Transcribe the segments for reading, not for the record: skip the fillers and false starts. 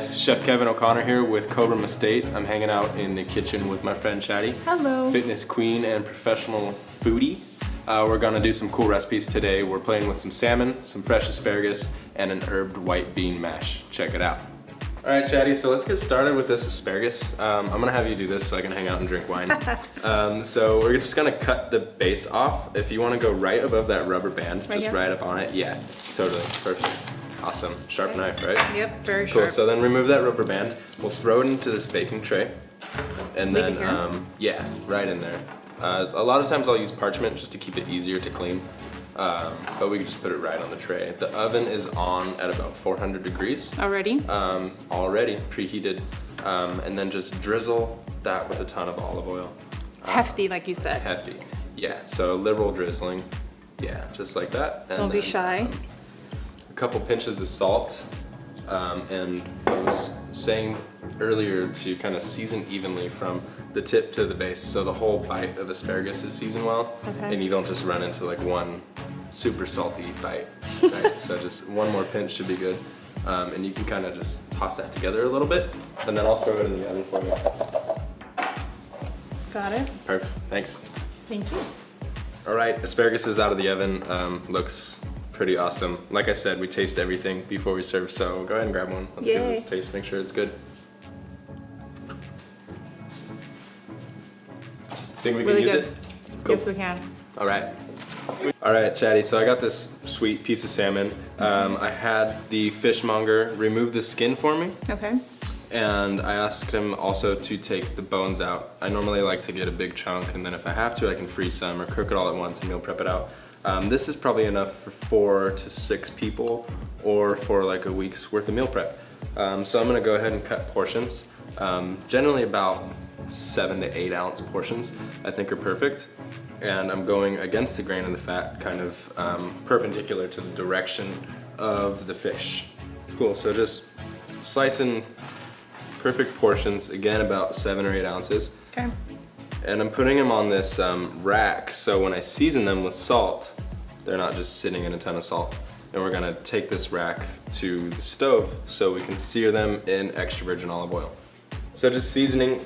guys, Chef Kevin O'Connor here with Cobram Estate. I'm hanging out in the kitchen with my friend Chady. Hello. Fitness queen and professional foodie. We're gonna do some cool recipes today. We're playing with some salmon, some fresh asparagus, and an herbed white bean mash. Check it out. All right, Chady, so let's get started with this asparagus. I'm gonna have you do this so I can hang out and drink wine. So we're just gonna cut the base off. If you wanna go right above that rubber band, right just here? right up on it. Yeah, totally, perfect. Awesome, sharp knife, right? Yep, very Cool, sharp. so then remove that rubber band. We'll throw it into this baking tray. And Leave it then, here? yeah, right in there. A lot of times I'll use parchment just to keep it easier to clean. But we can just put it right on the tray. The oven is on at about 400 degrees. Already? Already preheated. And then just drizzle that with a ton of olive oil. Hefty, like you said. Hefty, yeah. So liberal drizzling, yeah, just like that. And Don't be then, shy. a couple pinches of salt. And I was saying earlier to kind of season evenly from the tip to the base, so the whole bite of asparagus is seasoned well, Okay. and you don't just run into like one super salty bite, right? So just one more pinch should be good, and you can kind of just toss that together a little bit, and then I'll throw it in the oven for you. Got it. Perfect, thanks. Thank you. All right, asparagus is out of the oven, looks pretty awesome. Like I said, we taste everything before we serve, so go ahead and grab one. Let's give this a taste, make sure it's good. Think we can Really use good. it? Cool. Yes, we can. All right. All right, Chady, so I got this sweet piece of salmon. I had the fishmonger remove the skin for me, Okay. and I asked him also to take the bones out. I normally like to get a big chunk, and then if I have to, I can freeze some or cook it all at once and meal prep it out. This is probably enough for 4 to 6 people or for like a week's worth of meal prep. So I'm gonna go ahead and cut portions. Generally about 7 to 8 ounce portions I think are perfect. And I'm going against the grain of the fat, kind of perpendicular to the direction of the fish. Cool, so just slicing perfect portions, again about 7 or 8 ounces. Okay. And I'm putting them on this rack, so when I season them with salt, they're not just sitting in a ton of salt. And we're gonna take this rack to the stove so we can sear them in extra virgin olive oil. So just seasoning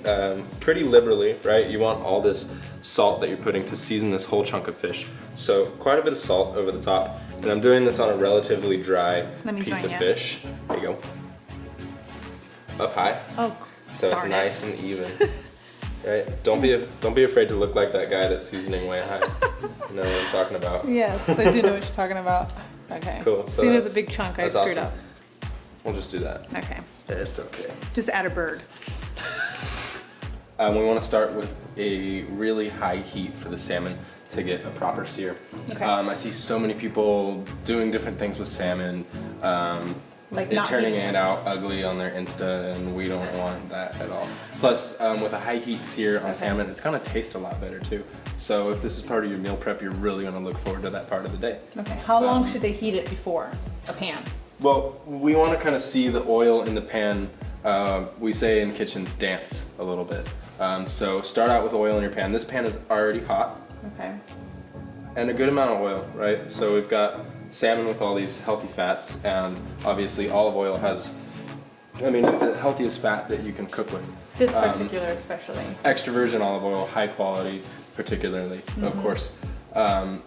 pretty liberally, right? You want all this salt that you're putting to season this whole chunk of fish. So quite a bit of salt over the top. And I'm doing this on a relatively dry Let me piece join of you. fish. There you go. Up high. Oh, So it's darn it. nice and even. Right? Don't be afraid to look like that guy that's seasoning way high. You know what I'm talking about. Yes, I do know what you're talking about. Okay. Cool, so See, there's a that's- big chunk I that's screwed awesome. up. We'll just do that. Okay. It's okay. Just add a bird. We want to start with a really high heat for the salmon to get a proper sear. Okay. I see so many people doing different things with salmon, Like it not turning heating it out ugly on their Insta, and we don't want that at all. Plus, with a high heat sear on salmon, it's gonna taste a lot better too. So if this is part of your meal prep, you're really gonna look forward to that part of the day. Okay. How long should they heat it before a pan? Well, we want to kind of see the oil in the pan. We say in kitchens, dance a little bit. So start out with oil in your pan. This pan is already hot Okay. and a good amount of oil, right? So we've got salmon with all these healthy fats, and obviously olive oil has, I mean, it's the healthiest fat that you can cook with. This particular especially. Extra virgin olive oil, high quality, particularly, of course.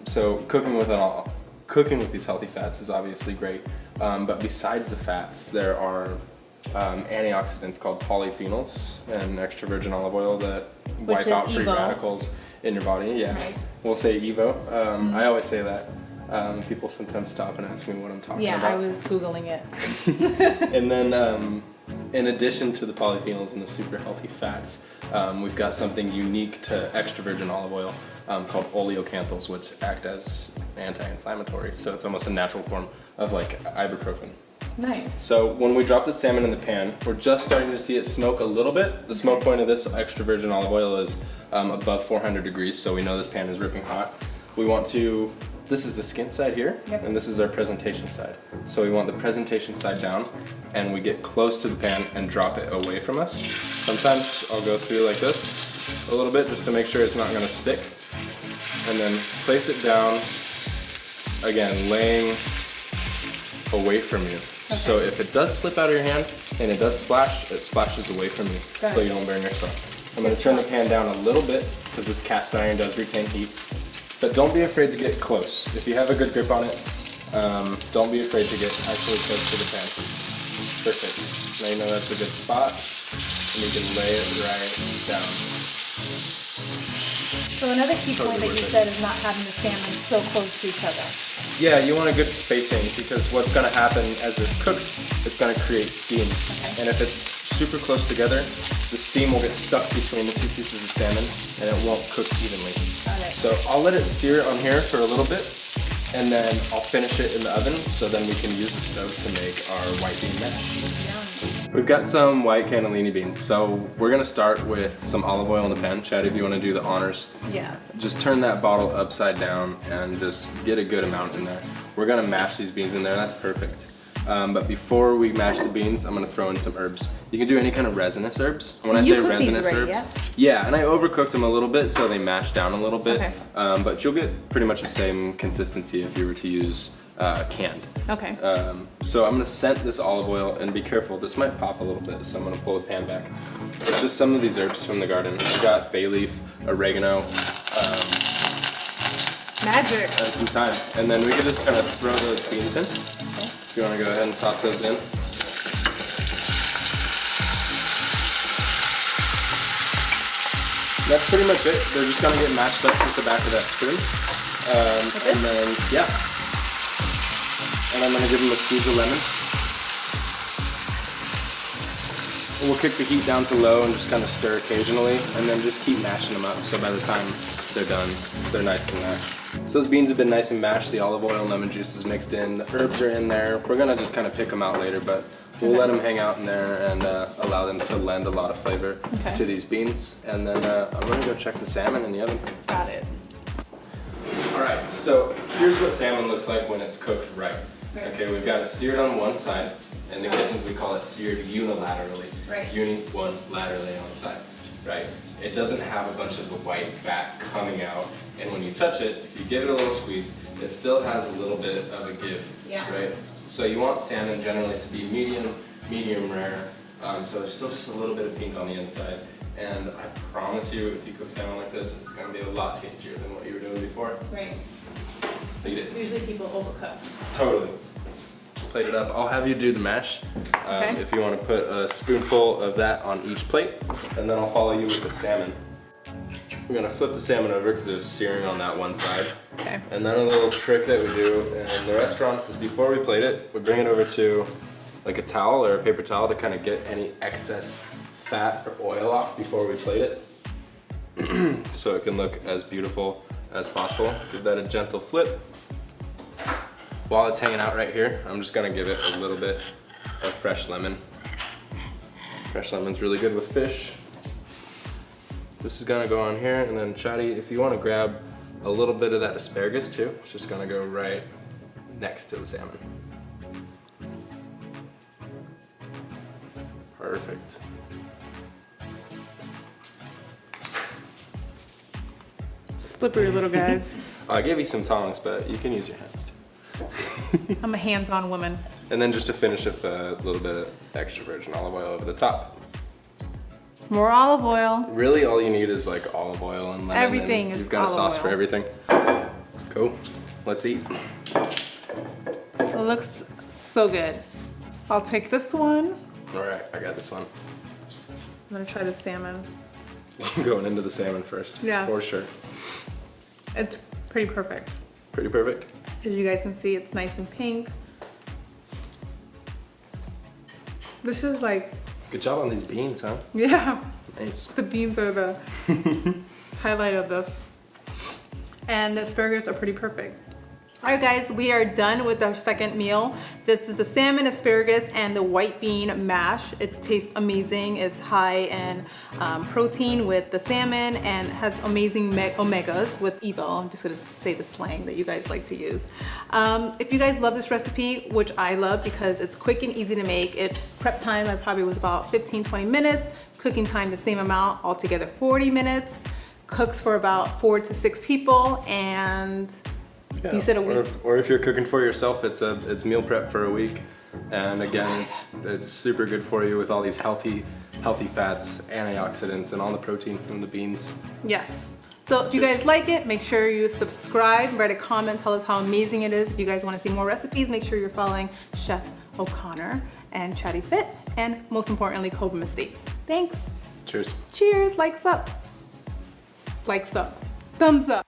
So cooking with these healthy fats is obviously great. But besides the fats, there are antioxidants called polyphenols in extra virgin olive oil that Which wipe is out free EVOO. radicals in your body. Yeah, Right. we'll say EVOO. I always say that. People sometimes stop and ask me what I'm talking Yeah, about. I was Googling it. And then, in addition to the polyphenols and the super healthy fats, we've got something unique to extra virgin olive oil called oleocanthals, which act as anti-inflammatory. So it's almost a natural form of like ibuprofen. Nice. So when we drop the salmon in the pan, we're just starting to see it smoke a little bit. The smoke point of this extra virgin olive oil is above 400 degrees, so we know this pan is ripping hot. We want to, this is the skin side here, Yep. and this is our presentation side. So we want the presentation side down, and we get close to the pan and drop it away from us. Sometimes I'll go through like this a little bit just to make sure it's not gonna stick. And then place it down, again, laying away from you. So if it does slip out of your hand and it does splash, it splashes away from you so you don't burn yourself. I'm going to turn the pan down a little bit because this cast iron does retain heat. But don't be afraid to get close. If you have a good grip on it, don't be afraid to get actually close to the pan. Perfect. Now you know that's a good spot and you can lay it right down. So another key point that you said is not having the salmon so close to each other. Yeah, you want a good spacing because what's going to happen as this cooks, it's going to create steam. And if it's super close together, the steam will get stuck between the two pieces of salmon and it won't cook evenly. Got it. So I'll let it sear on here for a little bit and then I'll finish it in the oven so then we can use the stove to make our white bean mash. We've got some white cannellini beans, so we're gonna start with some olive oil in the pan. Chady, if you wanna do the honors. Yes. Just turn that bottle upside down and just get a good amount in there. We're gonna mash these beans in there, that's perfect. But before we mash the beans, I'm gonna throw in some herbs. You can do any kind of resinous herbs. When I say resinous herbs, yeah, and I overcooked them a little bit so they mash down a little bit. But you'll get pretty much the same consistency if you were to use canned. Okay. So I'm gonna scent this olive oil and be careful, this might pop a little bit, so I'm gonna pull the pan back. It's just some of these herbs from the garden. We've got bay leaf, oregano, Magic. and some thyme. And then we can just kind of throw those beans in. If you wanna go ahead and toss those in. That's pretty much it. They're just gonna get mashed up with the back of that spoon. And then, yeah. And I'm gonna give them a squeeze of lemon. And we'll kick the heat down to low and just kind of stir occasionally, and then just keep mashing them up. So by the time they're done, they're nice to mash. So those beans have been nice and mashed. The olive oil and lemon juice is mixed in. The herbs are in there. We're gonna just kind of pick them out later, but we'll let them hang out in there and allow them to lend a lot of flavor to these beans. And then I'm gonna go check the salmon in the oven. Got it. All right, so here's what salmon looks like when it's cooked right. Okay, we've got it seared on one side. In the kitchens, we call it seared unilaterally. Unilaterally on the side, right? It doesn't have a bunch of the white fat coming out. And when you touch it, if you give it a little squeeze, it still has a little bit of a give, right? So you want salmon generally to be medium rare. So there's still just a little bit of pink on the inside. And I promise you, if you cook salmon like this, it's gonna be a lot tastier than what you were doing before. Right. So eat it. Usually people overcook. Totally. Let's plate it up. I'll have you do the mash. If you want to put a spoonful of that on each plate, and then I'll follow you with the salmon. We're gonna flip the salmon over because it was searing on that one side. Okay. And then a little trick that we do in the restaurants is before we plate it, we bring it over to like a towel or a paper towel to kind of get any excess fat or oil off before we plate it. So it can look as beautiful as possible. Give that a gentle flip. While it's hanging out right here, I'm just gonna give it a little bit of fresh lemon. Fresh lemon's really good with fish. This is gonna go on here, and then Chady, if you wanna grab a little bit of that asparagus too, it's just gonna go right next to the salmon. Perfect. Slippery little guys. I gave you some tongs, but you can use your hands too. I'm a hands-on woman. And then just to finish with a little bit of extra virgin olive oil over the top. More olive oil. Really, all you need is like olive oil and lemon. Everything and is you've got a sauce olive for oil. everything. Cool. Let's eat. It looks so good. I'll take this one. All right, I got this one. I'm gonna try the salmon. Going into the salmon first. Yes. For sure. It's pretty perfect. Pretty perfect. As you guys can see, it's nice and pink. This is like, Good job on these beans, huh? yeah, Nice. the beans are the highlight of this. And the asparagus are pretty perfect. All right guys, we are done with our second meal. This is the salmon, asparagus, and the white bean mash. It tastes amazing. It's high in protein with the salmon and has amazing omegas with EVOO. I'm just gonna say the slang that you guys like to use. If you guys love this recipe, which I love because it's quick and easy to make, prep time I probably was about 15-20 minutes, cooking time the same amount, altogether 40 minutes, cooks for about 4 to 6 people, and Yeah. You said a week. Or if you're cooking for yourself, it's meal prep for a week. And again, it's super good for you with all these healthy fats, antioxidants, and all the protein from the beans. Yes. So if you guys like it, make sure you subscribe, write a comment, tell us how amazing it is. If you guys want to see more recipes, make sure you're following Chef O'Connor and Chady Fit, and most importantly, Cobram Estates. Thanks. Cheers. Cheers. Likes up. Likes up. Thumbs up.